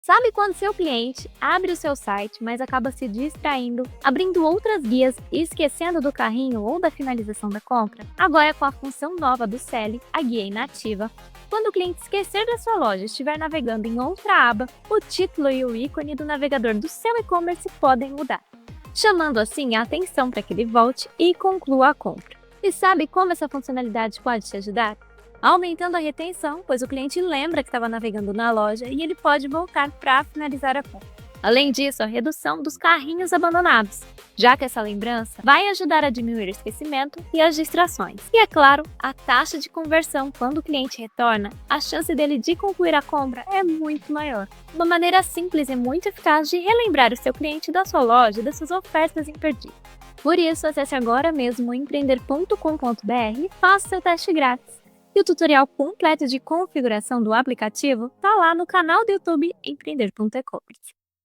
Sabe quando seu cliente abre o seu site, mas acaba se distraindo, abrindo outras guias e esquecendo do carrinho ou da finalização da compra? Agora, com a função nova do Seli, a guia inativa, quando o cliente esquecer da sua loja e estiver navegando em outra aba, o título e o ícone do navegador do seu e-commerce podem mudar, chamando assim a atenção para que ele volte e conclua a compra. E sabe como essa funcionalidade pode te ajudar? Aumentando a retenção, pois o cliente lembra que estava navegando na loja e ele pode voltar para finalizar a compra. Além disso, a redução dos carrinhos abandonados, já que essa lembrança vai ajudar a diminuir o esquecimento e as distrações. E é claro, a taxa de conversão quando o cliente retorna, a chance dele de concluir a compra é muito maior. Uma maneira simples e muito eficaz de relembrar o seu cliente da sua loja e das suas ofertas imperdíveis. Por isso, acesse agora mesmo o empreender.com.br e faça seu teste grátis. E o tutorial completo de configuração do aplicativo está lá no canal do YouTube Empreender.ecommerce.